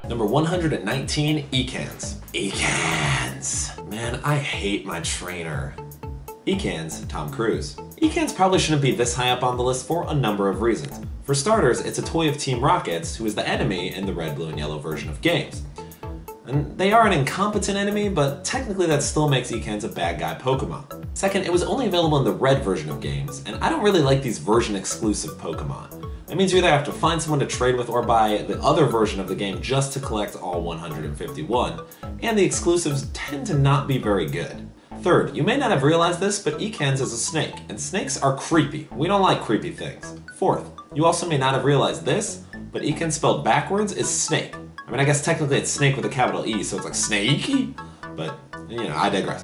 Number 119, EKANS. EKANS! Man, I hate my trainer. EKANS, Tom Cruise. EKANS probably shouldn't be this high up on the list for a number of reasons. For starters, it's a toy of Team Rocket's, who is the enemy in the red, blue, and yellow version of games. And they are an incompetent enemy, but technically that still makes EKANS a bad guy Pokemon. Second, it was only available in the red version of games, and I don't really like these version-exclusive Pokemon. That means you either have to find someone to trade with or buy the other version of the game just to collect all 151, and the exclusives tend to not be very good. Third, you may not have realized this, but EKANS is a snake, and snakes are creepy. We don't like creepy things. Fourth, you also may not have realized this, but EKANS spelled backwards is snake. I mean, I guess technically it's snake with a capital E, so it's like snakey, but, you know, I digress.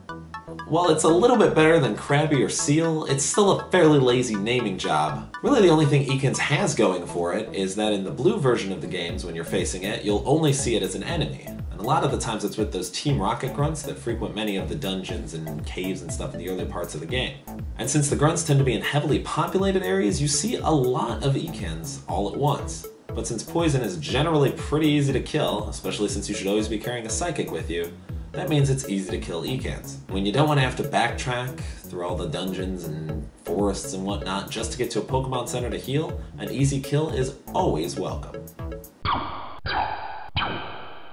While it's a little bit better than Krabby or Seal, it's still a fairly lazy naming job. Really the only thing EKANS has going for it is that in the blue version of the games, when you're facing it, you'll only see it as an enemy. And a lot of the times it's with those Team Rocket grunts that frequent many of the dungeons and caves and stuff in the early parts of the game. And since the grunts tend to be in heavily populated areas, you see a lot of EKANS all at once. But since poison is generally pretty easy to kill, especially since you should always be carrying a psychic with you, that means it's easy to kill EKANS. When you don't want to have to backtrack through all the dungeons and forests and whatnot just to get to a Pokemon Center to heal, an easy kill is always welcome.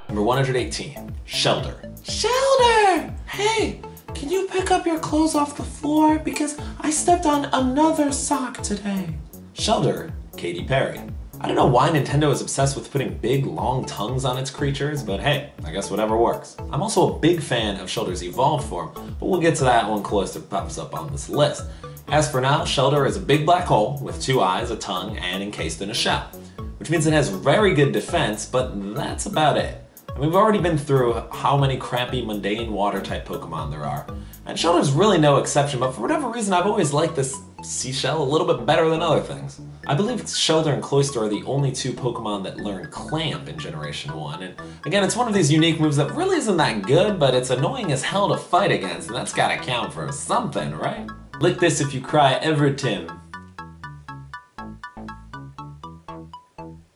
Number 118, SHELLDER. SHELLDER! Hey, can you pick up your clothes off the floor? Because I stepped on another sock today. SHELLDER, Katy Perry. I don't know why Nintendo is obsessed with putting big, long tongues on its creatures, but hey, I guess whatever works. I'm also a big fan of SHELLDER's evolved form, but we'll get to that when Cloyster pops up on this list. As for now, SHELLDER is a big black hole with 2 eyes, a tongue, and encased in a shell, which means it has very good defense, but that's about it. And we've already been through how many crappy, mundane water-type Pokemon there are, and SHELLDER's really no exception, but for whatever reason I've always liked this seashell a little bit better than other things. I believe SHELLDER and Cloyster are the only 2 Pokemon that learn Clamp in Generation 1, and again, it's one of these unique moves that really isn't that good, but it's annoying as hell to fight against, and that's gotta count for something, right? Lick this if you cry ever, Tim.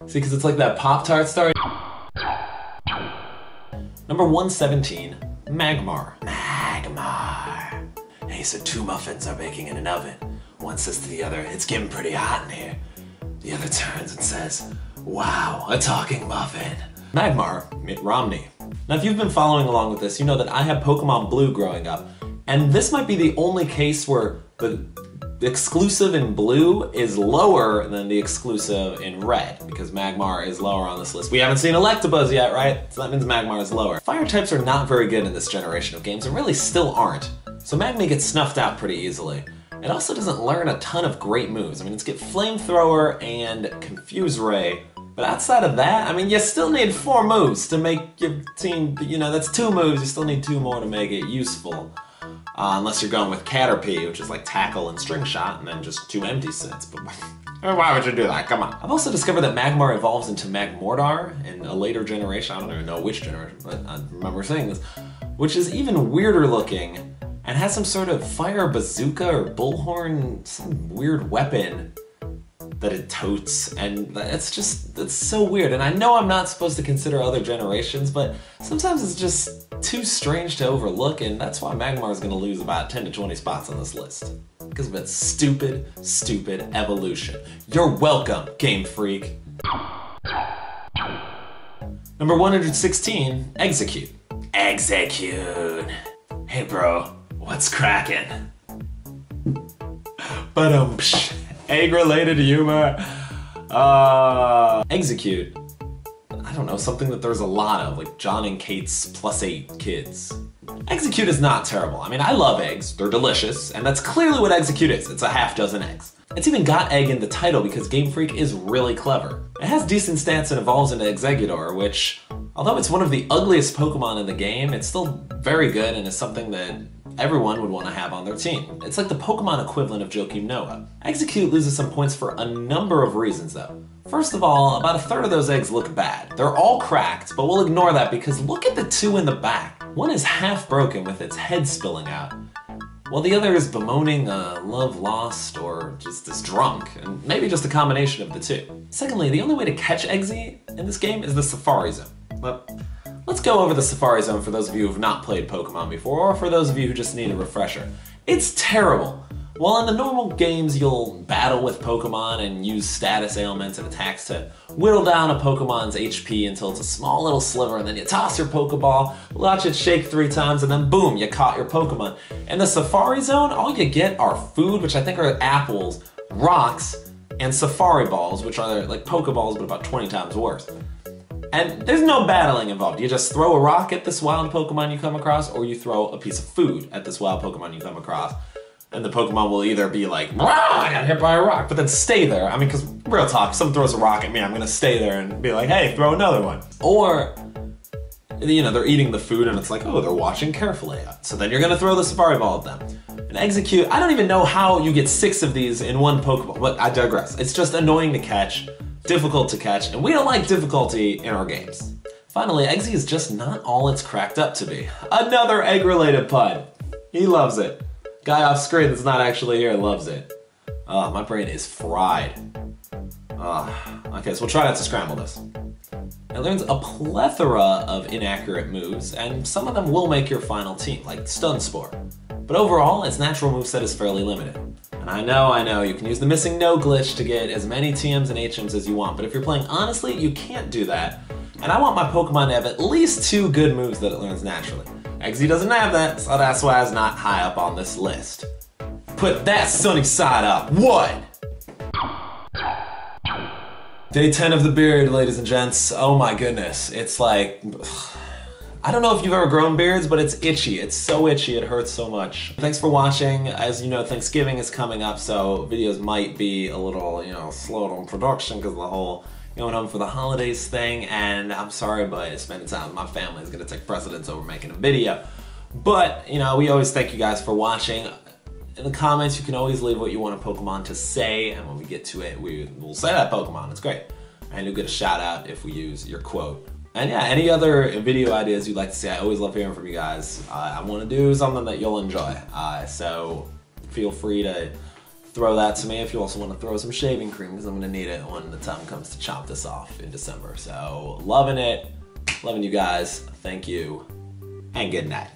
See, because it's like that Pop-Tart story. Number 117, MAGMAR. MAGMAR. Hey, so 2 muffins are baking in an oven. One says to the other, it's getting pretty hot in here. The other turns and says, wow, a talking muffin. MAGMAR, Mitt Romney. Now if you've been following along with this, you know that I had Pokemon Blue growing up, and this might be the only case where the exclusive in blue is lower than the exclusive in red, because Magmar is lower on this list. We haven't seen Electabuzz yet, right? So that means Magmar is lower. Fire types are not very good in this generation of games, and really still aren't. So Magma gets snuffed out pretty easily. It also doesn't learn a ton of great moves. I mean, it's got Flamethrower and Confuse Ray, but outside of that, I mean, you still need 4 moves to make your team, you know, that's 2 moves, you still need 2 more to make it useful. Unless you're going with Caterpie, which is like Tackle and String Shot, and then just 2 empty sets. But why would you do that? Come on. I've also discovered that Magmar evolves into Magmortar in a later generation. I don't even know which generation, but I remember saying this, which is even weirder looking and has some sort of fire bazooka or bullhorn, some weird weapon that it totes, and it's so weird. And I know I'm not supposed to consider other generations, but sometimes it's just too strange to overlook, and that's why Magmar is going to lose about 10 to 20 spots on this list. Because of its stupid, stupid evolution. You're welcome, Game Freak. Number 116, EXEGGCUTE. EXEGGCUTE. Hey bro, what's crackin'? Ba-dum-psh. Egg-related humor. EXEGGCUTE. I don't know, something that there's a lot of, like John and Kate's +8 kids. EXEGGCUTE is not terrible. I mean, I love eggs, they're delicious, and that's clearly what EXEGGCUTE is. It's a half dozen eggs. It's even got egg in the title because Game Freak is really clever. It has decent stats and evolves into EXEGGUTOR, which, although it's one of the ugliest Pokemon in the game, it's still very good and is something that everyone would want to have on their team. It's like the Pokemon equivalent of Joachim Noah. EXEGGCUTE loses some points for a number of reasons though. First of all, about 1/3 of those eggs look bad. They're all cracked, but we'll ignore that because look at the 2 in the back. One is half broken with its head spilling out, while the other is bemoaning love lost or just is drunk, and maybe just a combination of the 2. Secondly, the only way to catch Eggsy in this game is the Safari Zone. But let's go over the Safari Zone for those of you who have not played Pokemon before, or for those of you who just need a refresher. It's terrible. While in the normal games you'll battle with Pokemon and use status ailments and attacks to whittle down a Pokemon's HP until it's a small little sliver, and then you toss your Pokeball, watch it shake 3 times, and then boom, you caught your Pokemon. In the Safari Zone, all you get are food, which I think are apples, rocks, and Safari Balls, which are like Pokeballs but about 20 times worse. And there's no battling involved. You just throw a rock at this wild Pokemon you come across, or you throw a piece of food at this wild Pokemon you come across. And the Pokemon will either be like, "Rah, I got hit by a rock," but then stay there. I mean, because real talk, if someone throws a rock at me, I'm gonna stay there and be like, "Hey, throw another one." Or, you know, they're eating the food and it's like, oh, they're watching carefully. So then you're gonna throw the Safari Ball at them. And Exeggcute, I don't even know how you get 6 of these in one Pokeball, but I digress. It's just annoying to catch, difficult to catch, and we don't like difficulty in our games. Finally, Eggsy is just not all it's cracked up to be. Another egg-related pun. He loves it. Guy off screen that's not actually here loves it. My brain is fried. Okay, so we'll try not to scramble this. It learns a plethora of inaccurate moves, and some of them will make your final team, like Stun Spore. But overall, its natural moveset is fairly limited. And I know, you can use the missing no glitch to get as many TMs and HMs as you want, but if you're playing honestly, you can't do that. And I want my Pokemon to have at least 2 good moves that it learns naturally. Eggsy doesn't have that, so that's why it's not high up on this list. Put that sunny side up. What? Day 10 of the beard, ladies and gents. Oh my goodness. It's like, I don't know if you've ever grown beards, but it's itchy. It's so itchy, it hurts so much. Thanks for watching. As you know, Thanksgiving is coming up, so videos might be a little, slowed on production because of the whole going home for the holidays thing, and I'm sorry, but spending time with my family is gonna take precedence over making a video. But, we always thank you guys for watching. In the comments, you can always leave what you want a Pokemon to say, and when we get to it, we'll say that Pokemon. It's great. And you'll get a shout out if we use your quote. And yeah, any other video ideas you'd like to see, I always love hearing from you guys. I wanna do something that you'll enjoy. So feel free to throw that to me if you also want to throw some shaving cream, because I'm going to need it when the time comes to chop this off in December. So, loving it. Loving you guys. Thank you. And good night.